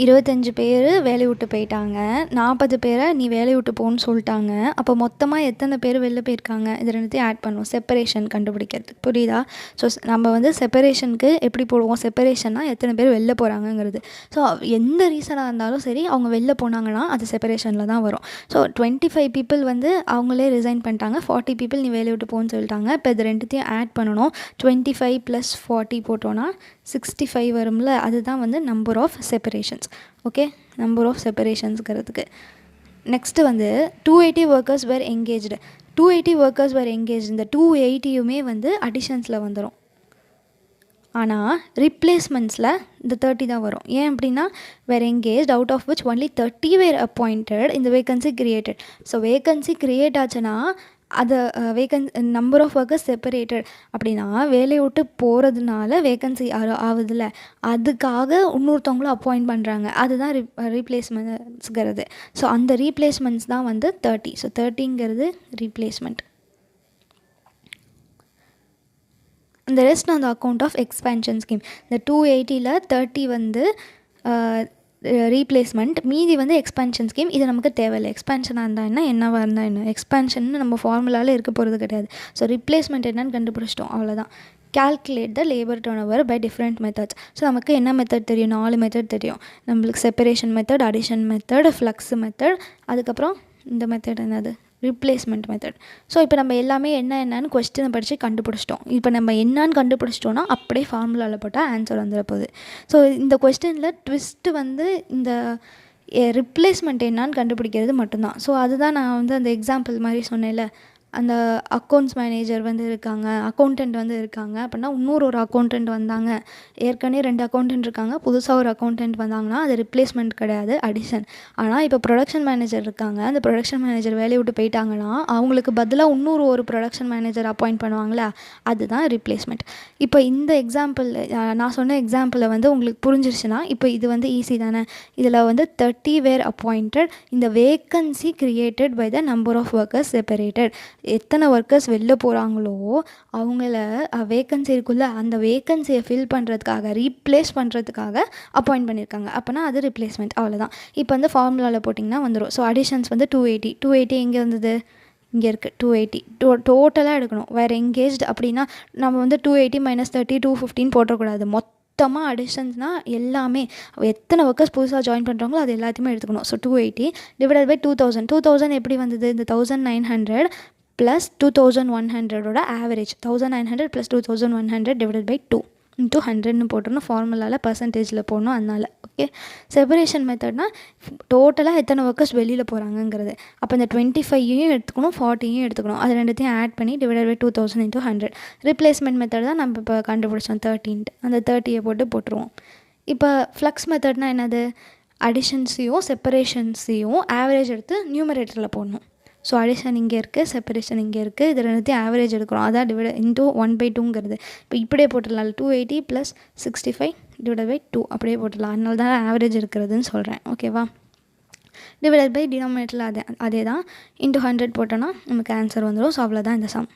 25 பேர் வேலையை விட்டு போயிட்டாங்க, 40 பேரை நீ வேலையை விட்டு போன்னு சொல்லிட்டாங்க. அப்போ மொத்தமாக எத்தனை பேர் வெளில போயிருக்காங்க? இது ரெண்டுத்தையும் ஆட் பண்ணுவோம் செப்பரேஷன் கண்டுபிடிக்கிறதுக்கு. புரியுதா. ஸோ நம்ம வந்து செப்பரேஷனுக்கு எப்படி போடுவோம்? செப்பரேஷன்னா எத்தனை பேர் வெளில போகிறாங்கங்கிறது. ஸோ எந்த ரீசனாக இருந்தாலும் சரி, அவங்க வெளில போனாங்கன்னா அது செப்பரேஷனில் தான் வரும். ஸோ 25 people வந்து அவங்களே ரிசைன் பண்ணிட்டாங்க, 40 people நீ வேலையை விட்டு போன்னு சொல்லிட்டாங்க. இப்போ இது ரெண்டுத்தையும் ஆட் பண்ணணும். 25 + 40 போட்டோன்னா 65 வரும்ல. அதுதான் வந்து number of separations. Okay. Number of செப்பரேஷன்ஸ்ங்கிறதுக்கு. நெக்ஸ்ட்டு வந்து 280 workers were engaged. 280 workers were engaged. இந்த 280யுமே வந்து அடிஷன்ஸில் வந்துடும். ஆனால் ரீப்ளேஸ்மெண்ட்ஸில் இந்த 30 தான் வரும். ஏன் அப்படின்னா where engage out of which only 30 where appointed இந்த vacancy created. So vacancy create ஆச்சுன்னா அதை நம்பர் ஆஃப் ஒர்க்கர்ஸ் செப்பரேட்டட் அப்படின்னா வேலையை விட்டு போகிறதுனால வேகன்சி ஆகுதுல்ல, அதுக்காக இன்னொருத்தவங்களும் அப்பாயிண்ட் பண்ணுறாங்க. அதுதான் ரீப்ளேஸ்மெண்ட்ஸ்ங்கிறது. ஸோ அந்த ரீப்ளேஸ்மெண்ட்ஸ் தான் வந்து 30. ஸோ 30ங்கிறது ரீப்ளேஸ்மெண்ட். இந்த rest on the account of expansion scheme. இந்த 280ல் 30 வந்து ரீப்ளேஸ்மெண்ட், மீதி வந்து எக்ஸ்பேன்ஷன் ஸ்கீம். இது நமக்கு தேவையில்லை. எக்ஸ்பேன்ஷனாக இருந்தால் என்ன, என்னவாக இருந்தால் என்ன. எக்ஸ்பேன்ஷன் நம்ம ஃபார்முலாவில் இருக்க போகிறது கிடையாது. ஸோ ரீப்ளேஸ்மெண்ட் என்னன்னு கண்டுபிடிச்சிட்டோம், அவ்வளோதான். Calculate the labour turn over by different methods. So நமக்கு என்ன மெத்தட் தெரியும்? 4 மெத்தட் தெரியும் நம்மளுக்கு. Separation method, addition method, flux method, அதுக்கப்புறம் இந்த மெத்தட் என்னது? Replacement method. ஸோ இப்போ நம்ம எல்லாமே என்னன்னு கொஸ்டினை படித்து கண்டுபிடிச்சிட்டோம். இப்போ நம்ம என்னான்னு கண்டுபிடிச்சிட்டோன்னா அப்படியே ஃபார்முலாவில் போட்டால் ஆன்சர் வந்துட போகுது. ஸோ இந்த கொஸ்டினில் ட்விஸ்ட்டு வந்து இந்த ரிப்ளேஸ்மெண்ட் என்னான்னு கண்டுபிடிக்கிறது மட்டும்தான். ஸோ அதுதான் நான் வந்து அந்த எக்ஸாம்பிள் மாதிரி சொன்னேன்ல, அந்த அக்கௌண்ட்ஸ் மேனேஜர் வந்து இருக்காங்க, அக்கௌண்டன்ட் வந்து இருக்காங்க அப்படின்னா இன்னொரு அக்கௌண்டன்ட் வந்தாங்க, ஏற்கனவே 2 அக்கௌண்டன்ட் இருக்காங்க, புதுசாக ஒரு அக்கௌண்டன்ட் வந்தாங்கன்னா அது ரிப்ளேஸ்மெண்ட் கிடையாது, அடிஷன். ஆனால் இப்போ ப்ரொடக்ஷன் மேனேஜர் இருக்காங்க, அந்த ப்ரொடக்ஷன் மேனேஜர் வேலையை விட்டு போயிட்டாங்கன்னா அவங்களுக்கு பதிலாக ஒரு ப்ரொடக்ஷன் மேனேஜர் அப்பாயிண்ட் பண்ணுவாங்களா, அதுதான் ரிப்ளேஸ்மெண்ட். இப்போ இந்த எக்ஸாம்பிள் நான் சொன்ன எக்ஸாம்பிளில் வந்து உங்களுக்கு புரிஞ்சிருச்சுன்னா இப்போ இது வந்து ஈஸி தானே. இதில் வந்து 30 வேர் அப்பாயிண்டட், இந்த vacancy created by the number of workers separated. எத்தனை ஒர்க்கர்ஸ் வெளில போகிறாங்களோ அவங்கள வேக்கன்சி இருக்குல்ல, அந்த வேக்கன்சியை ஃபில் பண்ணுறதுக்காக, ரீப்ளேஸ் பண்ணுறதுக்காக அப்பாயிண்ட் பண்ணியிருக்காங்க. அப்போனா அது ரிப்ளேஸ்மெண்ட், அவ்வளோதான். இப்போ வந்து ஃபார்முலாவில் போட்டிங்கன்னா வந்துடும். ஸோ அடிஷன்ஸ் வந்து 280 எங்கே வந்தது, இங்கே இருக்குது 280. டோட்டலாக எடுக்கணும். வேறு எங்கேஜ்டு அப்படின்னா நம்ம வந்து 280 - 30 215 போட்டக்கூடாது. மொத்தமாக அடிஷன்ஸ்னால் எல்லாமே எத்தனை ஒர்க்கர்ஸ் புதுசாக ஜாயின் பண்ணுறாங்களோ அது எல்லாத்தையுமே எடுத்துக்கணும். ஸோ 280 டிவைடட் பை 2000 எப்படி வந்தது, இந்த 1900 ப்ளஸ் 2100ஓட ஆவரேஜ், 1900 + 2100 டிவைடட் பை 2 × 100ன்னு போட்டோம்னா ஃபார்முலாவில் பர்சன்டேஜில் போடணும், அதனால். ஓகே, செப்பரேஷன் மெத்தட்னால் டோட்டலாக எத்தனை ஒர்க்கர்ஸ் வெளியில் போகிறாங்கங்கிறது. அப்போ இந்த 25யும் எடுத்துக்கணும், 40யும் எடுத்துக்கணும், அது ரெண்டுத்தையும் ஆட் பண்ணி டிவைடட் பை 2000 × 100. ரிப்ளேஸ்மெண்ட் மெத்தட் தான் நம்ம இப்போ கண்டுபிடிச்சோம் 13, அந்த 30யை போட்டுருவோம். இப்போ ஃப்ளக்ஸ் மெத்தட்னால் என்னது, அடிஷன்ஸையும் செப்பரேஷன்ஸையும் ஆவரேஜ் எடுத்து நியூமரேட்டரில் போடணும். ஸோ அடிஷன் இங்கே இருக்குது, செப்பரேஷன் இங்கே இருக்குது, இது ரெண்டுத்தையும் ஆவரேஜ் எடுக்கிறோம், அதான் டிவைட் இன்ட்டு 1/2ங்கிறது. இப்போ இப்படியே போட்டுடலாம், 280 + 65 டிவைடட் பை 2 அப்படியே போட்டுடலாம். அதனால தான் ஆவரேஜ் இருக்கிறதுன்னு சொல்கிறேன். ஓகேவா, டிவைடட் பை டினாமினேட்டரில் அதே தான் இன்ட்டு 100 போட்டோன்னா நமக்கு ஆன்சர் வந்துடும். ஸோ அவ்வளோதான் இந்த சம்.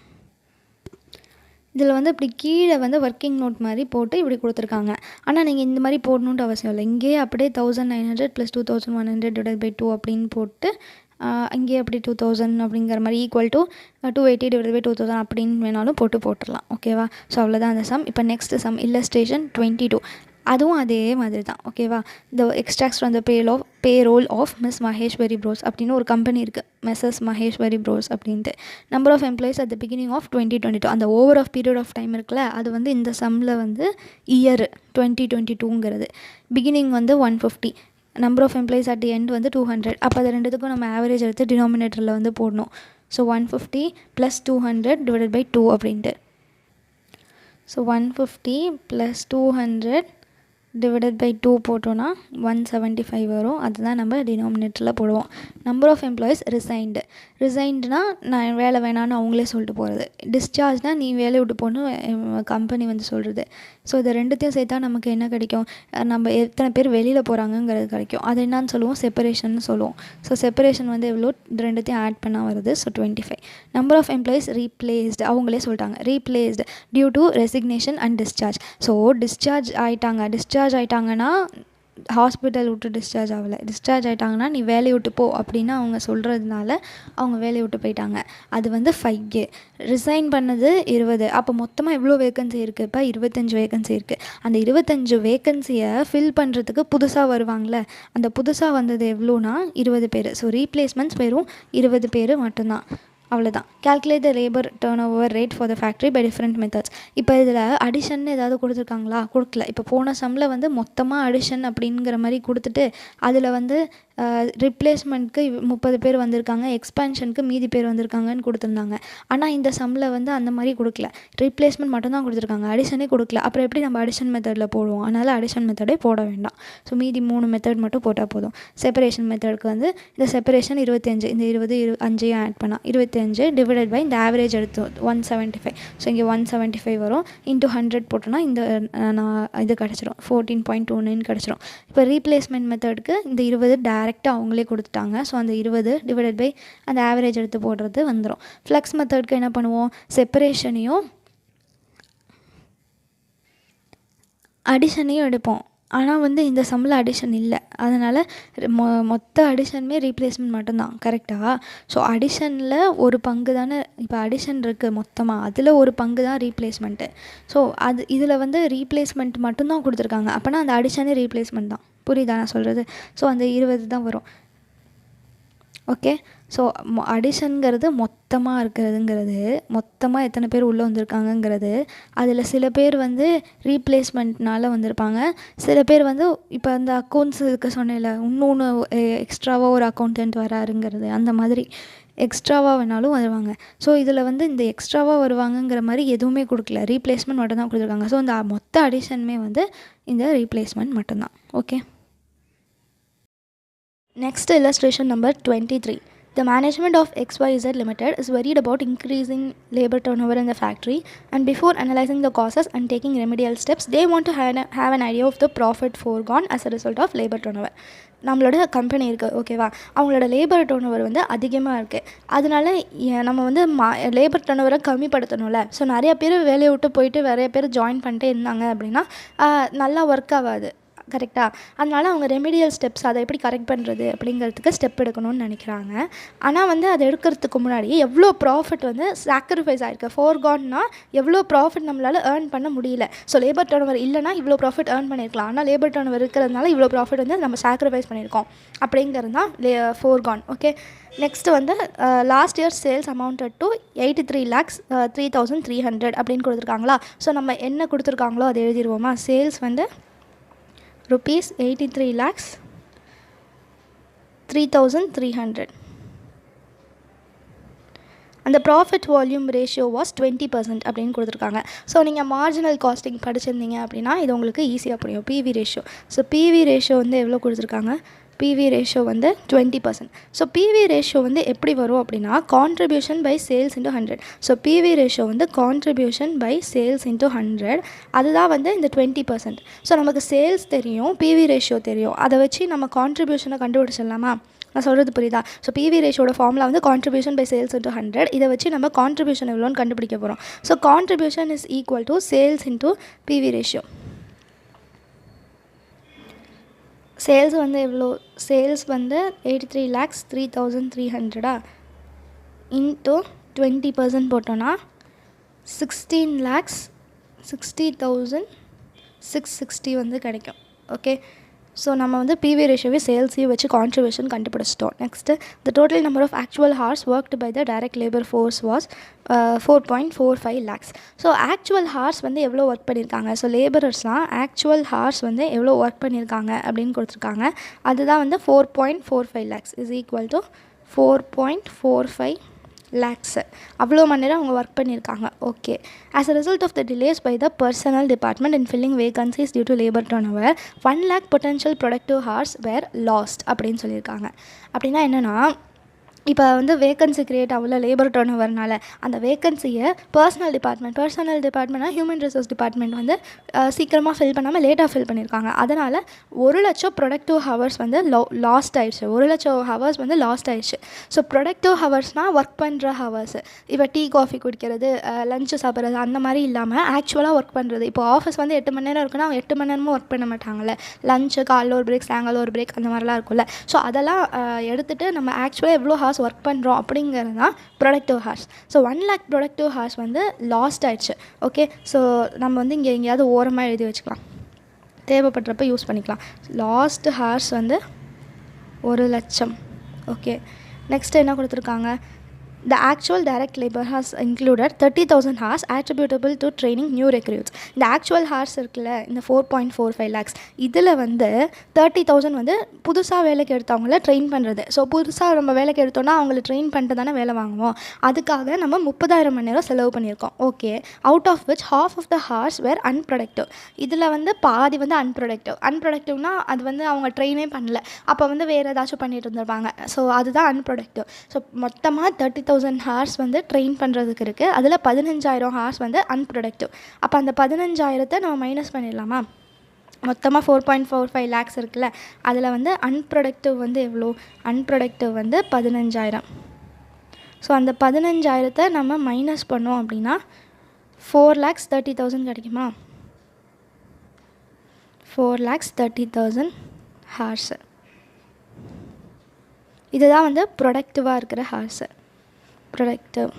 இதில் வந்து இப்படி கீழே வந்து ஒர்க்கிங் நோட் மாதிரி போட்டு இப்படி கொடுத்துருக்காங்க. ஆனால் நீங்கள் இந்த மாதிரி போடணுன்ட்டு அவசியம் இல்லை. இங்கேயே அப்படியே 1900 + 2100 டிவைடட் பை 2 அப்படின்னு போட்டு இங்கே அப்படி 2000 அப்படிங்கிற மாதிரி ஈக்குவல் டு 280 டிவைடட் பை 2000 அப்படின்னு வேணாலும் போட்டுடலாம். ஓகேவா, ஸோ அவ்வளோதான் அந்த சம். இப்போ நெக்ஸ்ட் சம் இல்லஸ்ட்ரேஷன் 22, அதுவும் அதே மாதிரி தான். ஓகேவா, இந்த extracts from the payroll of Miss Maheswari bros அப்படின்னு ஒரு கம்பெனி இருக்குது, மெசஸ் மகேஸ்வரி ப்ரோஸ் அப்படின்ட்டு. Number of employees at the beginning of 2022, அந்த over of period of time இருக்குல்ல, அது வந்து இந்த சம்மில் வந்து இயர் 2022ங்கிறது. பிகினிங் வந்து 150, number of employees at the end வந்து 200. அப்போ அது ரெண்டுத்துக்கும் நம்ம ஆவரேஜ் எடுத்து டினாமினேட்டரில் வந்து போடணும். ஸோ 150 + 200 டிவைடட் பை 2 அப்படின்ட்டு. ஸோ 150 + 200 டிவைடட் பை 2 போட்டோன்னா 175 வரும். அதுதான் நம்ம டினாமினேட்டரில் போடுவோம். நம்பர் ஆஃப் எம்ப்ளாயிஸ் ரிசைன்டுனா நான் வேலை வேணான்னு அவங்களே சொல்லிட்டு போகிறது. டிஸ்சார்ஜ்னால் நீ வேலையை விட்டு போகணும் கம்பெனி வந்து சொல்கிறது. ஸோ இதை ரெண்டுத்தையும் சேர்த்தா நமக்கு என்ன கிடைக்கும், நம்ம எத்தனை பேர் வெளியில் போகிறாங்கங்கிறது கிடைக்கும். அது என்னான்னு சொல்லுவோம், செப்பரேஷன் சொல்லுவோம். ஸோ செப்பரேஷன் வந்து எவ்வளோ, இது ரெண்டுத்தையும் ஆட் பண்ணால் வருது. So 25. Number of employees replaced, அவங்களே சொல்லிட்டாங்க replaced due to resignation and discharge. So discharge ஆகிட்டாங்கன்னா ஹாஸ்பிட்டல் விட்டு டிஸ்சார்ஜ் ஆகிட்டாங்கன்னா நீ வேலையை விட்டு போ அப்படின்னு அவங்க சொல்கிறதுனால அவங்க வேலையை விட்டு போயிட்டாங்க. அது வந்து 5. ரிசைன் பண்ணது 20. அப்போ மொத்தமாக எவ்வளோ வேக்கன்சி இருக்குது, இப்போ 25 வேக்கன்சி இருக்குது. அந்த 25 வேக்கன்சியை ஃபில் பண்ணுறதுக்கு புதுசாக வருவாங்களே, அந்த புதுசாக வந்தது எவ்வளோனா 20 பேர். ஸோ ரீப்ளேஸ்மெண்ட்ஸ் வெறும் 20 பேர் மட்டும்தான், அவ்வளோதான். Calculate the labour turn over rate for the factory by different methods. இப்போ இதில் அடிஷன் ஏதாவது கொடுத்துருக்காங்களா, கொடுக்கல. இப்போ போன சம்மில் வந்து மொத்தமாக அடிஷன் அப்படிங்கிற மாதிரி கொடுத்துட்டு அதில் வந்து ரிப்ளேஸ்மெண்ட்க்கு 30 பேர் வந்திருக்காங்க, எக்ஸ்பேன்ஷனுக்கு மீதி பேர் வந்திருக்காங்கன்னு கொடுத்துருந்தாங்க. ஆனால் இந்த சம்மில் வந்து அந்த மாதிரி கொடுக்கல, ரீப்ளேஸ்மெண்ட் மட்டும்தான் கொடுத்துருக்காங்க, அடிஷனே கொடுக்கல. அப்புறம் எப்படி நம்ம அடிஷன் மெத்தடில் போடுவோம், அதனால் அடிஷன் மெத்தடே போட வேண்டாம். ஸோ மீதி 3 மெத்தட் மட்டும் போட்டால் போதும். செப்பரேஷன் மெத்தடுக்கு வந்து இந்த செப்பரேஷன் 25, இந்த 20 5ஐயும் ஆட் பண்ணால் 25 டிவைடட் பை இந்த ஆவரேஜ் எடுத்து 175. ஸோ இங்கே 175 வரும். இன்ட்டு 100 போட்டோன்னா இந்த இது கிடச்சிரும், 14.29 கிடச்சிரும். இப்போ ரீப்ளேஸ்மெண்ட் மெத்தடுக்கு இந்த 20 டேரெக்டாக அவங்களே கொடுத்துட்டாங்க. ஸோ அந்த 20 டிவைடட் பை அந்த ஆவரேஜ் எடுத்து போடுறது வந்துடும். ஃப்ளக்ஸ் மெத்தடுக்கு என்ன பண்ணுவோம், செப்பரேஷனையும் அடிஷனையும் எடுப்போம். ஆனால் வந்து இந்த சம்மில் அடிஷன் இல்லை, அதனால் மொத்த அடிஷனுமே ரீப்ளேஸ்மெண்ட் மட்டும்தான். கரெக்டாக? ஸோ அடிஷனில் ஒரு பங்கு தானே, இப்போ அடிஷன் இருக்குது மொத்தமாக, அதில் ஒரு பங்கு தான் ரீப்ளேஸ்மெண்ட்டு. ஸோ அது இதில் வந்து ரீப்ளேஸ்மெண்ட் மட்டும்தான் கொடுத்துருக்காங்க. அப்போனா அந்த அடிஷனே ரீப்ளேஸ்மெண்ட் தான். புரியுதா நான் சொல்கிறது? ஸோ அந்த 20 தான் வரும். ஓகே, ஸோ அடிஷனுங்கிறது மொத்தமாக இருக்கிறதுங்கிறது, மொத்தமாக எத்தனை பேர் உள்ளே வந்திருக்காங்கங்கிறது. அதில் சில பேர் வந்து ரீப்ளேஸ்மெண்ட்னால வந்திருப்பாங்க, சில பேர் வந்து இப்போ அந்த அக்கௌண்ட்ஸ் இருக்க சொன்னேன்ல, இன்னொன்று எக்ஸ்ட்ராவாக ஒரு அக்கௌண்டன்ட் வராருங்கிறது, அந்த மாதிரி எக்ஸ்ட்ராவாக வேணாலும் வருவாங்க. ஸோ இதில் வந்து இந்த எக்ஸ்ட்ராவாக வருவாங்கங்கிற மாதிரி எதுவுமே கொடுக்கல, ரீப்ளேஸ்மெண்ட் மட்டும் தான் கொடுத்துருக்காங்க. ஸோ இந்த மொத்த அடிஷனுமே வந்து இந்த ரீப்ளேஸ்மெண்ட் மட்டும்தான். Okay, next illustration number 23. The management of XYZ Limited is worried about increasing labor turnover in the factory, and before analyzing the causes and taking remedial steps, they want to have an idea of the profit foregone as a result of labor turnover. நம்மளோட company இருக்குது, ஓகேவா, அவங்களோட labour turnover வந்து அதிகமாக இருக்குது. அதனால நம்ம வந்து லேபர் டர்னோவரை கம்மிப்படுத்தணும்ல. ஸோ நிறைய பேர் வேலையை விட்டு போயிட்டு நிறைய பேர் ஜாயின் பண்ணிட்டே இருந்தாங்க அப்படின்னா நல்லா ஒர்க் ஆகாது, கரெக்டாக. அதனால் அவங்க ரெமிடியல் ஸ்டெப்ஸ், அதை எப்படி கரெக்ட் பண்ணுறது அப்படிங்கிறதுக்கு ஸ்டெப் எடுக்கணும்னு நினைக்கிறாங்க. ஆனால் வந்து அதை எடுக்கிறதுக்கு முன்னாடி எவ்வளோ ப்ராஃபிட் வந்து சாக்ரிஃபைஸ் ஆகிருக்கு, ஃபோர்கான்னா எவ்வளோ ப்ராஃபிட் நம்மளால் ஏர்ன் பண்ண முடியல. ஸோ லேபர் டர்னோவர் இல்லைனா இவ்வளோ ப்ராஃபிட் ஏர்ன் பண்ணியிருக்கலாம், ஆனால் லேபர் டர்னோவர் இருக்கிறதுனால இவ்வளோ ப்ராஃபிட் வந்து நம்ம சாக்ரிஃபைஸ் பண்ணியிருக்கோம் அப்படிங்கிறது தான் ஃபோர்கான். ஓகே, நெக்ஸ்ட்டு வந்து last year sales amounted to 83,03,300 அப்படின்னு கொடுத்துருக்காங்களா. ஸோ நம்ம என்ன கொடுத்துருக்காங்களோ அதை எழுதிடுவோமா. சேல்ஸ் வந்து rupees 83,03,300. அந்த ப்ராஃபிட் வால்யூம் ரேஷியோ வாஸ் 20% அப்படின்னு கொடுத்துருக்காங்க. ஸோ நீங்கள் மார்ஜினல் காஸ்டிங் படிச்சிருந்தீங்க அப்படின்னா இது உங்களுக்கு ஈஸியாக புரியும். PV ratio, so PV ratio வந்து எவ்வளோ கொடுத்துருக்காங்க, பிவி ரேஷியோ வந்து 20%. ஸோ பிவி ரேஷியோ வந்து எப்படி வரும் அப்படின்னா contribution by sales into 100. So PV ratio வந்து கான்ட்ரிபியூஷன் பை சேல்ஸ் இன்ட்டு 100, அதுதான் வந்து இந்த 20%. ஸோ நமக்கு சேல்ஸ் தெரியும், பிவி ரேஷியோ தெரியும், அதை வச்சு நம்ம கான்ட்ரிபியூஷனை கண்டுபிடிச்சிடலாமா. நான் சொல்கிறது புரியுதா. ஸோ பிவி ரேஷியோட ஃபார்முலா வந்து கான்ட்ரிபியூஷன் பை சேல்ஸ் இன்ட்டு 100. இதை வச்சு நம்ம கான்ட்ரிபியூஷன் எவ்வளோன்னு கண்டுபிடிக்க போகிறோம். So contribution is equal to sales into PV ratio. Sales வந்து எவ்வளோ, சேல்ஸ் வந்து 83,03,300 இன்ட்டு 20% போட்டோன்னா 16,60,660 வந்து கிடைக்கும். ஓகே, ஸோ நம்ம வந்து பிவி ரேஷியோவே சேல்ஸையும் வச்சு கான்ட்ரிபியூஷன் கண்டுபிடிச்சிட்டோம். Next the total number of actual hours worked by the direct labour force was 4.45 lakhs. So actual hours வந்து எவ்வளோ ஒர்க் பண்ணியிருக்காங்க, ஸோ லேபரர்ஸ்லாம் ஆக்சுவல் ஹார்ஸ் வந்து எவ்வளோ ஒர்க் பண்ணியிருக்காங்க அப்படின்னு கொடுத்துருக்காங்க. அதுதான் வந்து 4.45 lakhs is equal to 4.45 lakhs. அவ்வளோ மணி நேரம் அவங்க ஒர்க் பண்ணியிருக்காங்க. Okay, as a result of the delays by the personnel department in filling vacancies due to labor turnover, 1 lakh potential productive hours were lost அப்படின்னு சொல்லியிருக்காங்க. அப்படின்னா என்னென்னா, இப்போ வந்து வேக்கன்சி க்ரியேட் ஆகல லேபர் டர்னோவர்னால, அந்த வேக்கன்சியை பர்சனல் டிபார்ட்மெண்ட்னா ஹியூமன் ரிசோர்ஸ் டிபார்ட்மெண்ட் வந்து சீக்கிரமாக ஃபில் பண்ணாமல் லேட்டாக ஃபில் பண்ணியிருக்காங்க. அதனால் 1,00,000 ப்ரொடக்டிவ் ஹவர்ஸ் வந்து லாஸ்ட் ஆயிடுச்சு. 1,00,000 ஹவர்ஸ் வந்து லாஸ்ட் ஆயிடுச்சு. ஸோ ப்ரொடக்டிவ் ஹவர்ஸ்னால் ஒர்க் பண்ணுற ஹவர்ஸ், இப்போ டீ காஃபி குடிக்கிறது, லஞ்சு சாப்பிட்றது அந்த மாதிரி இல்லாமல் ஆக்சுவலாக ஒர்க் பண்ணுறது. இப்போ ஆஃபீஸ் வந்து 8 மணி நேரம் இருக்குன்னா அவங்க 8 மணி நேரமும் ஒர்க் பண்ண மாட்டாங்கல்ல, லஞ்சு காலைல ஒரு பிரேக் சாயங்காலம் ஒரு பிரேக் அந்த மாதிரிலாம் இருக்கும்ல. ஸோ அதெல்லாம் எடுத்துகிட்டு நம்ம ஆக்சுவலாக எவ்வளோ ஹார்ஸ் ஒர்க் பண்ணுறோம் அப்படிங்கிறது தான் productive hours. So 1 lakh productive hours வந்து லாஸ்ட் ஆயிடுச்சு. ஓகே, ஸோ நம்ம வந்து இங்கே எங்கேயாவது ஓரமாக எழுதி வச்சுக்கலாம், தேவைப்படுறப்ப யூஸ் பண்ணிக்கலாம். லாஸ்ட் ஹார்ஸ் வந்து 1,00,000. ஓகே, நெக்ஸ்ட் என்ன கொடுத்துருக்காங்க, the actual direct labor has included 30,000 hours attributable to training new recruits. இந்த ஆக்சுவல் ஹார்ஸ் இருக்குல்ல, இந்த 4.45 lakhs, இதில் வந்து 30,000 வந்து புதுசாக வேலைக்கு எடுத்தவங்கள ட்ரெயின் பண்ணுறது. ஸோ புதுசாக நம்ம வேலைக்கு எடுத்தோன்னா அவங்கள ட்ரெயின் பண்ணிட்டு தானே வேலை வாங்குவோம். அதுக்காக நம்ம 30,000 மணி நேரம் செலவு பண்ணியிருக்கோம். Okay, out of which half of the hours were unproductive. இதில் வந்து பாதி வந்து அன்ப்ரொடக்டிவ்னா அது வந்து அவங்க ட்ரெயினே பண்ணல, அப்போ வந்து வேறு ஏதாச்சும் பண்ணிட்டு இருந்திருப்பாங்க. ஸோ அதுதான் அன்ப்ரொடக்டிவ். ஸோ மொத்தமாக 30,000 ஹார்ஸ் வந்து ட்ரெயின் பண்ணுறதுக்கு இருக்குது. அதில் 15,000 ஹார்ஸ் வந்து அன்ப்ரொடக்டிவ். அப்போ அந்த 15,000 நம்ம மைனஸ் பண்ணிடலாமா. மொத்தமாக 4.45 lakhs இருக்குல்ல, அதில் வந்து அன்ப்ரொடக்டிவ் வந்து எவ்வளோ, அன்ப்ரொடக்டிவ் வந்து 15,000. ஸோ அந்த 15,000 நம்ம மைனஸ் பண்ணோம் அப்படின்னா 4,30,000 கிடைக்குமா. 4,30,000 ஹார்ஸு, இதுதான் வந்து ப்ரொடக்டிவாக இருக்கிற ஹார்ஸு. ப்ரொடக்டிவ்.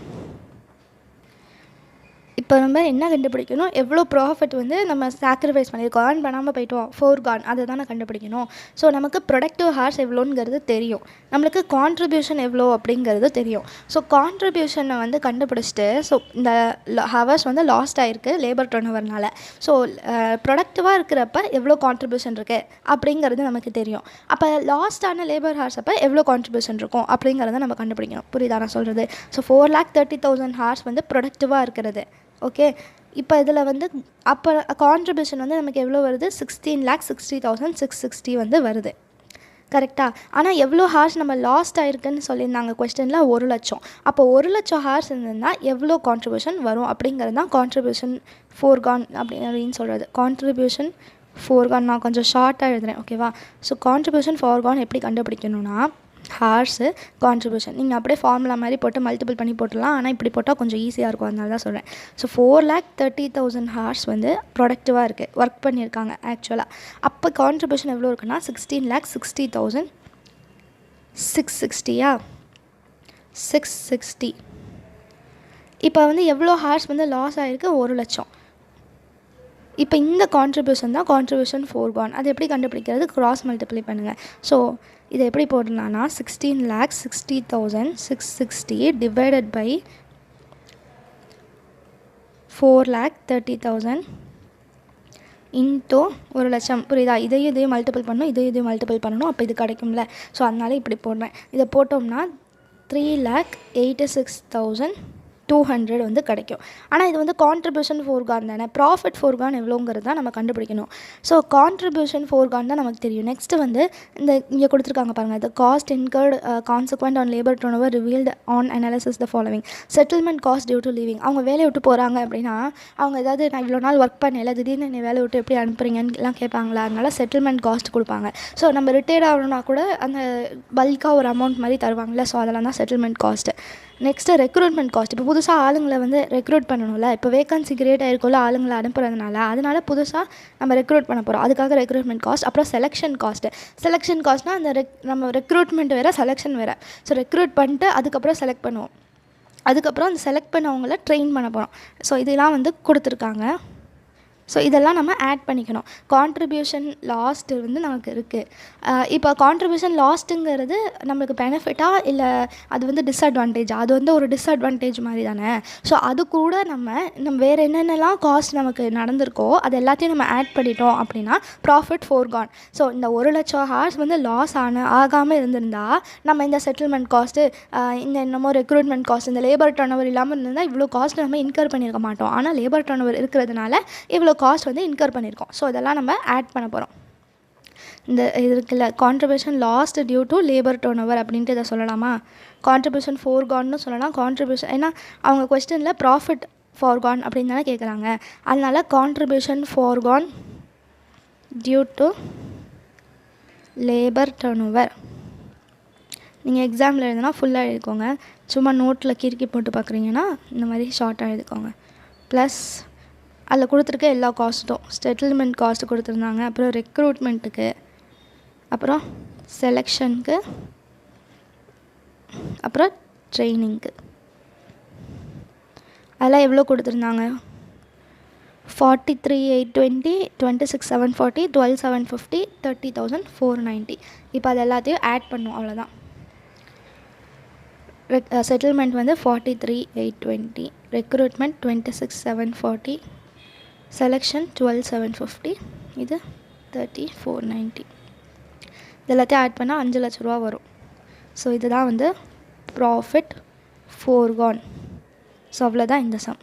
இப்போ நம்ம என்ன கண்டுபிடிக்கணும், எவ்வளோ ப்ராஃபிட் வந்து நம்ம சாக்ரிஃபைஸ் பண்ணியிருக்கோம், ஏர்ன் பண்ணாமல் போயிட்டோம், ஃபோர்கான், அதை தானே கண்டுபிடிக்கணும். ஸோ நமக்கு ப்ரொடக்டிவ் ஹார்ஸ் எவ்வளோங்கிறது தெரியும், நம்மளுக்கு கான்ட்ரிபியூஷன் எவ்வளோ அப்படிங்கிறது தெரியும். ஸோ கான்ட்ரிபியூஷனை வந்து கண்டுபிடிச்சிட்டு, ஸோ இந்த ஹவர்ஸ் வந்து லாஸ்ட் ஆகிருக்கு லேபர் டர்ன் ஓவர்னால, ஸோ ப்ரொடக்டிவாக இருக்கிறப்ப எவ்வளோ கான்ட்ரிபியூஷன் இருக்குது அப்படிங்கிறது நமக்கு தெரியும். அப்போ லாஸ்ட்டான லேபர் ஹார்ஸ் அப்போ எவ்வளோ கான்ட்ரிபியூஷன் இருக்கும் அப்படிங்கிறத நம்ம கண்டுபிடிக்கணும். புரியுதா நான் சொல்கிறது? ஸோ 4,30,000 ஹார்ஸ் வந்து ப்ரொடக்டிவாக இருக்கிறது. ஓகே, இப்போ இதில் வந்து அப்போ கான்ட்ரிபியூஷன் வந்து நமக்கு எவ்வளோ வருது, 16,60,660 வந்து வருது. கரெக்டாக? ஆனால் எவ்வளோ ஹார்ஸ் நம்ம லாஸ்ட் ஆகிருக்குன்னு சொல்லியிருந்தாங்க கொஸ்டினில், 1,00,000. அப்போ 1,00,000 ஹார்ஸ் இருந்ததுன்னா எவ்வளோ கான்ட்ரிபியூஷன் வரும் அப்படிங்கிறது தான் கான்ட்ரிபியூஷன் ஃபோர்கான் அப்படின்னு சொல்கிறது. கான்ட்ரிபியூஷன் ஃபோர்கான் நான் கொஞ்சம் ஷார்ட்டாக எழுதுகிறேன், ஓகேவா? ஸோ கான்ட்ரிபியூஷன் ஃபோர்கான் எப்படி கண்டுபிடிக்கணும்னா, ஹார்ஸு கான்ட்ரிபியூஷன் நீங்கள் அப்படியே ஃபார்முலா மாதிரி போட்டு மல்டிபிள் பண்ணி போட்டுடலாம். ஆனால் இப்படி போட்டால் கொஞ்சம் ஈஸியாக இருக்கும், அதனால தான் சொல்கிறேன். ஸோ 4,30,000 ஹார்ஸ் வந்து ப்ரொடக்டிவாக இருக்குது, ஒர்க் பண்ணியிருக்காங்க ஆக்சுவலாக. அப்போ கான்ட்ரிபியூஷன் எவ்வளோ இருக்குன்னா 16,60,660. 660. இப்போ வந்து எவ்வளோ ஹார்ஸ் வந்து லாஸ் ஆகிருக்கு, 1,00,000. இப்போ இந்த கான்ட்ரிபியூஷன் தான் கான்ட்ரிபியூஷன் ஃபோர்கான். அது எப்படி கண்டுபிடிக்கிறது, கிராஸ் மல்டிப்ளை பண்ணுங்கள். ஸோ இதை எப்படி போடலான்னா 16,60,660 டிவைடட் பை 4,30,000 இன்ட்டு 1,00,000. புரியுதா? இதையும் மல்டிபிள் பண்ணணும், இதையும் மல்டிபிள் பண்ணணும், அப்போ இது கிடைக்கும்ல. ஸோ அதனால இப்படி போடுறேன். இதை போட்டோம்னா 3,86,200 வந்து கிடைக்கும். ஆனால் இது வந்து கான்ட்ரிபியூஷன் ஃபோர்கான் தானே, ப்ராஃபிட் ஃபோர்கான் எவ்வளோங்கிறது தான் நம்ம கண்டுபிடிக்கணும். ஸோ கான்ட்ரிபியூஷன் ஃபோர்கான் தான் நமக்கு தெரியும். நெக்ஸ்ட்டு வந்து இந்த இங்கே கொடுத்துருக்காங்க பாருங்கள், the cost incurred consequent on labour turn over revealed on analysis the following. Settlement cost due to leaving. அவங்க வேலையை விட்டு போகிறாங்க அப்படின்னா, அவங்க ஏதாவது நான் இவ்வளோ நாள் ஒர்க் பண்ணல, திடீர்னு நீ வேலையை விட்டு எப்படி அனுப்புறீங்கன்னு எல்லாம் கேட்பாங்களா, அதனால செட்டில்மெண்ட் காஸ்ட் கொடுப்பாங்க. ஸோ நம்ம ரிட்டையர்ட் ஆகணும்னா கூட அந்த பல்காக ஒரு அமௌண்ட் மாதிரி தருவாங்கள்ல, ஸோ அதெல்லாம் தான் settlement cost. Next recruitment cost. இப்போ புதுசாக ஆளுங்களை வந்து ரெக்ரூட் பண்ணணும்ல, இப்போ வேகன்சி கிரியேட் ஆகிருக்குள்ள ஆளுங்களை அனுப்புறதுனால, அதனால் புதுசாக நம்ம ரெக்ரூட் பண்ண போகிறோம், அதுக்காக ரெக்ரூட்மெண்ட் காஸ்ட். அப்புறம் செலெக்ஷன் காஸ்ட்டு. செலெக்ஷன் காஸ்ட்னால் அந்த நம்ம ரெக்ரூட்மெண்ட் வேறு, செலெக்ஷன் வேறு. ஸோ ரெக்ரூட் பண்ணிட்டு அதுக்கப்புறம் செலக்ட் பண்ணுவோம், அதுக்கப்புறம் அந்த செலக்ட் பண்ணவங்கள ட்ரெயின் பண்ண போகிறோம். ஸோ இதெல்லாம் வந்து கொடுத்துருக்காங்க. ஸோ இதெல்லாம் நம்ம ஆட் பண்ணிக்கணும். கான்ட்ரிபியூஷன் லாஸ்ட்டு வந்து நமக்கு இருக்குது. இப்போ கான்ட்ரிபியூஷன் லாஸ்ட்டுங்கிறது நம்மளுக்கு பெனிஃபிட்டாக இல்லை அது வந்து டிஸ்அட்வான்டேஜா? அது வந்து ஒரு டிஸ்அட்வான்டேஜ் மாதிரி தானே. ஸோ அது கூட நம்ம வேறு என்னென்னலாம் காஸ்ட் நமக்கு நடந்திருக்கோ அது எல்லாத்தையும் நம்ம ஆட் பண்ணிட்டோம் அப்படின்னா ப்ராஃபிட் ஃபோர்கான். ஸோ இந்த 1,00,000 ஹார்ஸ் வந்து லாஸ் ஆகாமல் இருந்திருந்தால் நம்ம இந்த செட்டில்மெண்ட் காஸ்ட்டு, இந்த என்னமோ ரெக்ரூட்மெண்ட் காஸ்ட், இந்த லேபர் டர்ன் ஓவர் இல்லாமல் இருந்திருந்தால் இவ்வளோ காஸ்ட் நம்ம இன்கர் பண்ணியிருக்க மாட்டோம். ஆனால் லேபர் டர்ன் ஓவர் இருக்கிறதுனால இவ்வளோ காஸ்ட் வந்து இன்கர் பண்ணியிருக்கோம். ஸோ இதெல்லாம் நம்ம ஆட் பண்ண போகிறோம். இந்த இதுக்குள்ள contribution lost due to labour turn over அப்படின்ட்டு இதை சொல்லலாமா, கான்ட்ரிபியூஷன் ஃபோர்கான்னு சொல்லலாம். கான்ட்ரிபியூஷன் ஏன்னா அவங்க கொஸ்டினில் ப்ராஃபிட் ஃபோர்கான் அப்படின்னு தானே கேட்குறாங்க, அதனால் contribution forgone due to labour turn over. நீங்கள் எக்ஸாமில் எழுதுனா ஃபுல்லாக எழுதிக்கோங்க, சும்மா நோட்டில் கிறுக்கி போட்டு பார்க்குறீங்கன்னா இந்த மாதிரி ஷார்ட்டாக எழுதிக்கோங்க. ப்ளஸ் அதில் கொடுத்துருக்க எல்லா காஸ்ட்டும், செட்டில்மெண்ட் காஸ்ட்டு கொடுத்துருந்தாங்க, அப்புறம் ரெக்ரூட்மெண்ட்டுக்கு, அப்புறம் செலெக்ஷனுக்கு, அப்புறம் ட்ரைனிங்க்கு, அதெல்லாம் எவ்வளோ கொடுத்துருந்தாங்க, 43,820, 26,740, 12,750, 30,490. இப்போ அது எல்லாத்தையும் ஆட் பண்ணும், அவ்வளோதான். செட்டில்மெண்ட் வந்து 43,820, ரெக்ரூட்மெண்ட் 26,740, செலெக்ஷன் 12,750, இது 30,490. இது எல்லாத்தையும் ஆட் பண்ணால் 5,00,000 ரூபா வரும். ஸோ இதுதான் வந்து ப்ராஃபிட் ஃபோர்கான். ஸோ அவ்வளோதான் இந்த சம்.